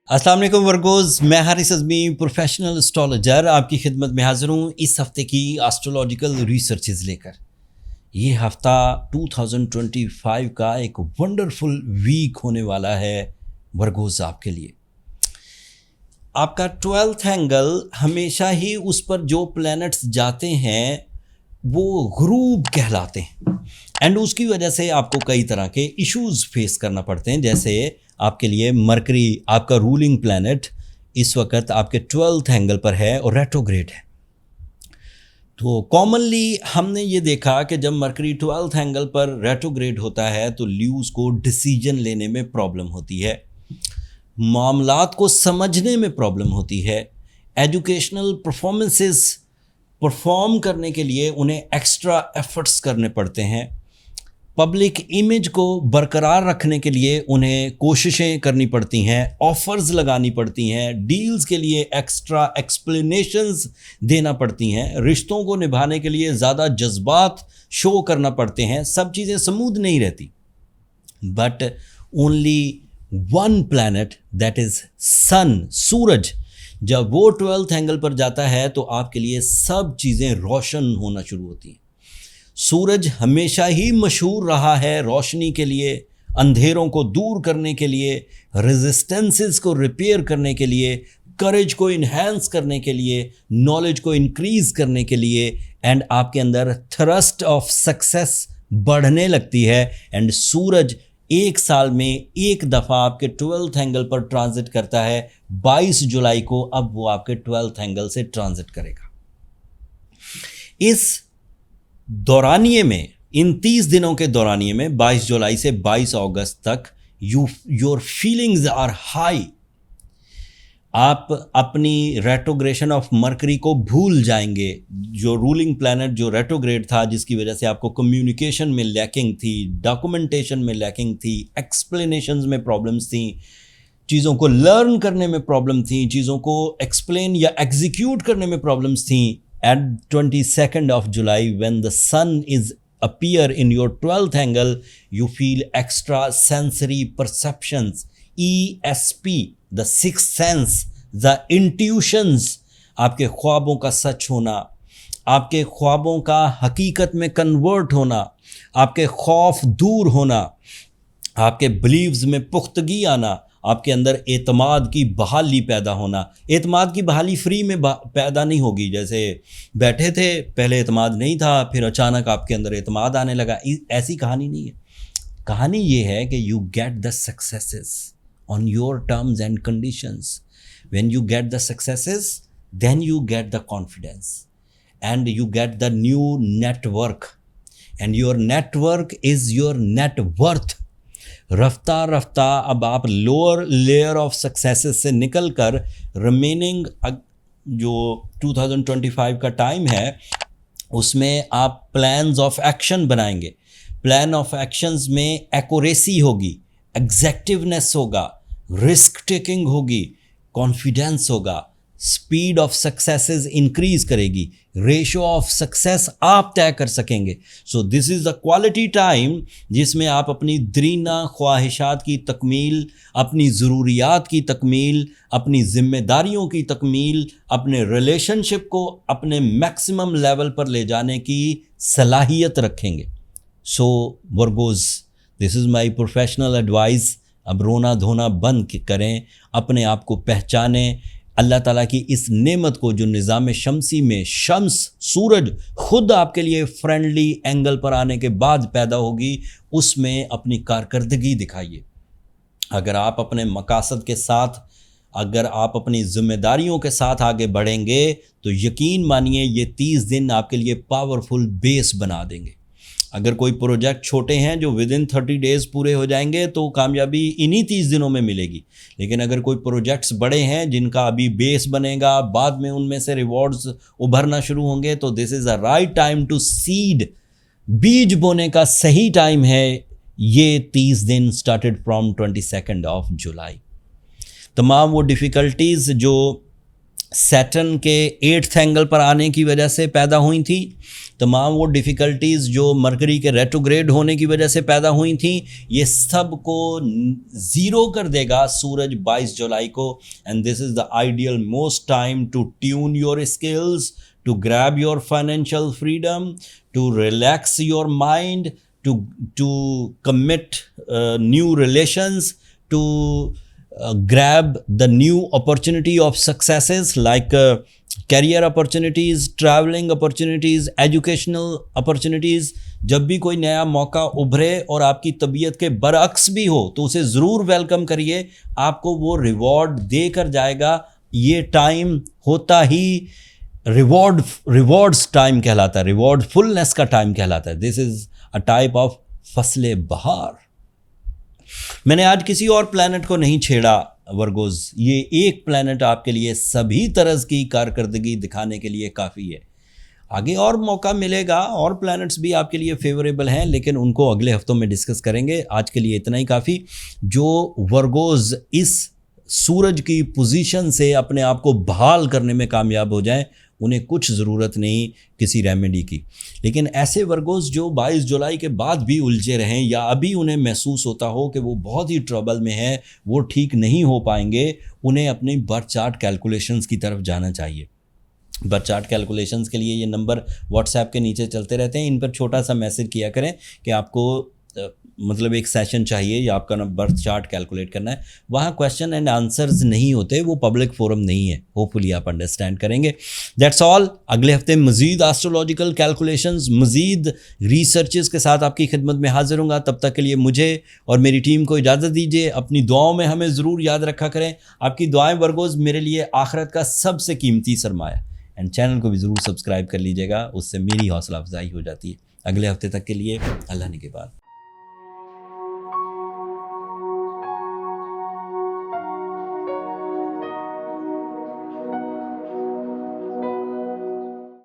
अस्सलाम वालेकुम वर्गोज़, मैं हारिस अज़मी प्रोफेशनल एस्ट्रोलॉजर आपकी खिदमत में हाज़िर हूँ इस हफ़्ते की एस्ट्रोलॉजिकल रिसर्चेज़ लेकर। ये हफ़्ता 2025 का एक वंडरफुल वीक होने वाला है वर्गोज़ आपके लिए। आपका 12th एंगल हमेशा ही उस पर जो प्लैनेट्स जाते हैं वो गुरूब कहलाते हैं एंड उसकी वजह से आपको कई तरह के इश्यूज़ फेस करना पड़ते हैं। जैसे आपके लिए मरकरी आपका रूलिंग प्लैनेट इस वक्त आपके 12th एंगल पर है और रेट्रोग्रेड है। तो कॉमनली हमने ये देखा कि जब मरकरी 12th एंगल पर रेट्रोग्रेड होता है तो ल्यूज़ को डिसीजन लेने में प्रॉब्लम होती है, मामलात को समझने में प्रॉब्लम होती है, एजुकेशनल परफॉर्मेंसेस परफॉर्म करने के लिए उन्हें एक्स्ट्रा एफर्ट्स करने पड़ते हैं, पब्लिक इमेज को बरकरार रखने के लिए उन्हें कोशिशें करनी पड़ती हैं, ऑफ़र्स लगानी पड़ती हैं, डील्स के लिए एक्स्ट्रा एक्सप्लेनेशंस देना पड़ती हैं, रिश्तों को निभाने के लिए ज़्यादा जज्बात शो करना पड़ते हैं। सब चीज़ें स्मूथ नहीं रहती, but only one planet that is sun, सूरज, जब वो 12th एंगल पर जाता है तो आपके लिए सब चीज़ें रोशन होना शुरू होती हैं। सूरज हमेशा ही मशहूर रहा है रोशनी के लिए, अंधेरों को दूर करने के लिए, रेजिस्टेंसेस को रिपेयर करने के लिए, करेज को इन्हेंस करने के लिए, नॉलेज को इंक्रीज़ करने के लिए, एंड आपके अंदर थ्रस्ट ऑफ सक्सेस बढ़ने लगती है। एंड सूरज एक साल में एक दफ़ा आपके 12th एंगल पर ट्रांजिट करता है। 22 जुलाई को अब वो आपके 12th एंगल से ट्रांजिट करेगा। इस दौरानिए में, इन 30 दिनों के दौरानिए में 22 जुलाई से 22 अगस्त तक योर फीलिंग्स आर हाई। आप अपनी रेट्रोग्रेशन ऑफ मरकरी को भूल जाएंगे, जो रूलिंग प्लैनेट जो रेट्रोग्रेड था, जिसकी वजह से आपको कम्युनिकेशन में लैकिंग थी, डॉक्यूमेंटेशन में लैकिंग थी, एक्सप्लेनेशंस में प्रॉब्लम्स थी, चीज़ों को लर्न करने में प्रॉब्लम थी, चीज़ों को एक्सप्लेन या एग्जीक्यूट करने में प्रॉब्लम्स थी। At 22nd of July, when the sun is appear in your 12th angle, you feel extra sensory perceptions, ESP, the sixth sense, the intuitions, आपके ख्वाबों का सच होना, आपके ख्वाबों का हकीकत में कन्वर्ट होना, आपके खौफ दूर होना, आपके बिलीव्स में पुख्तगी आना, आपके अंदर एतमाद की बहाली पैदा होना। एतमाद की बहाली फ्री में पैदा नहीं होगी, जैसे बैठे थे पहले एतमाद नहीं था फिर अचानक आपके अंदर एतमाद आने लगा, ऐसी कहानी नहीं है। कहानी ये है कि you get the successes on your terms and conditions. When you get the successes then you get the confidence and you get the new network, and your network is your net worth. रफ्ता रफ्ता अब आप lower layer of successes से निकल कर remaining जो 2025 का time है उसमें आप प्लान्स ऑफ एक्शन बनाएंगे। प्लान ऑफ एक्शंस में एक्यूरेसी होगी, एग्जैक्टिवनेस होगा, रिस्क टेकिंग होगी, कॉन्फिडेंस होगा, स्पीड ऑफ सक्सेसेस इंक्रीज करेगी, रेशो ऑफ सक्सेस आप तय कर सकेंगे। So this is the quality time जिसमें आप अपनी दरीना ख्वाहिशात की तकमील, अपनी ज़रूरियात की तकमील, अपनी ज़िम्मेदारियों की तकमील, अपने रिलेशनशिप को अपने मैक्सिमम लेवल पर ले जाने की सलाहियत रखेंगे। सो वर्गोज़, this is my professional advice. अब रोना धोना बंद करें, अपने आप को पहचानें। अल्लाह ताला की इस नेमत को जो निज़ाम शमसी में शम्स, सूरज खुद आपके लिए फ्रेंडली एंगल पर आने के बाद पैदा होगी, उसमें अपनी कारकर्दगी दिखाइए। अगर आप अपने मकासद के साथ, अगर आप अपनी ज़िम्मेदारियों के साथ आगे बढ़ेंगे तो यकीन मानिए ये 30 दिन आपके लिए पावरफुल बेस बना देंगे। अगर कोई प्रोजेक्ट छोटे हैं जो विद इन 30 डेज़ पूरे हो जाएंगे तो कामयाबी इन्हीं 30 दिनों में मिलेगी। लेकिन अगर कोई प्रोजेक्ट्स बड़े हैं जिनका अभी बेस बनेगा, बाद में उनमें से रिवॉर्ड्स उभरना शुरू होंगे, तो this is a right time to seed. बीज बोने का सही टाइम है ये 30 दिन started from 22nd of July। तमाम वो डिफ़िकल्टीज़ जो सैटर्न के 8th एंगल पर आने की वजह से पैदा हुई थी। तमाम वो डिफ़िकल्टीज़ जो मरकरी के रेट्रोग्रेड होने की वजह से पैदा हुई थी, ये सब को ज़ीरो कर देगा सूरज 22 जुलाई को। And this is the ideal most time to tune your skills, to grab your financial freedom, to relax your mind, to commit new relations, to grab the new opportunity of successes like career opportunities, traveling opportunities, educational opportunities। जब भी कोई नया मौका उभरे और आपकी तबीयत के बरअक्स भी हो तो उसे ज़रूर वेलकम करिए, आपको वो रिवॉर्ड देकर जाएगा। ये टाइम होता ही रिवॉर्ड्स टाइम कहलाता है, रिवॉर्डफुलनेस का टाइम कहलाता है। This is a type of फसले बहार। मैंने आज किसी और प्लैनेट को नहीं छेड़ा वर्गोज, ये एक प्लैनेट आपके लिए सभी तरह की कारकर्दगी दिखाने के लिए काफ़ी है। आगे और मौका मिलेगा, और प्लैनेट्स भी आपके लिए फेवरेबल हैं, लेकिन उनको अगले हफ्तों में डिस्कस करेंगे। आज के लिए इतना ही काफ़ी। जो वर्गोज इस सूरज की पोजीशन से अपने आप को बहाल करने में कामयाब हो जाएं, उन्हें कुछ ज़रूरत नहीं किसी रेमेडी की। लेकिन ऐसे वर्गोज जो 22 जुलाई के बाद भी उलझे रहें या अभी उन्हें महसूस होता हो कि वो बहुत ही ट्रबल में है, वो ठीक नहीं हो पाएंगे, उन्हें अपनी बर्थ चार्ट कैलकुलेशंस की तरफ जाना चाहिए। बर्थ चार्ट कैलकुलेशंस के लिए ये नंबर व्हाट्सएप के नीचे चलते रहते हैं, इन पर छोटा सा मैसेज किया करें कि आपको मतलब एक सेशन चाहिए या आपका बर्थ चार्ट कैलकुलेट करना है। वहाँ क्वेश्चन एंड आंसर्स नहीं होते, वो पब्लिक फोरम नहीं है। होपफुली आप अंडरस्टैंड करेंगे। That's all. अगले हफ्ते मज़ीद एस्ट्रोलॉजिकल कैलकुलेशंस, मज़ीद रिसर्चेस के साथ आपकी खिदमत में हाजिर हूँगा। तब तक के लिए मुझे और मेरी टीम को इजाज़त दीजिए। अपनी दुआओं में हमें ज़रूर याद रखा करें। आपकी दुआएं वर्गोज़ मेरे लिए आखिरत का सबसे कीमती सरमाया। एंड चैनल को भी ज़रूर सब्सक्राइब कर लीजिएगा, उससे मेरी हौसला अफजाई हो जाती है। अगले हफ्ते तक के लिए अल्लाह ने के बाद।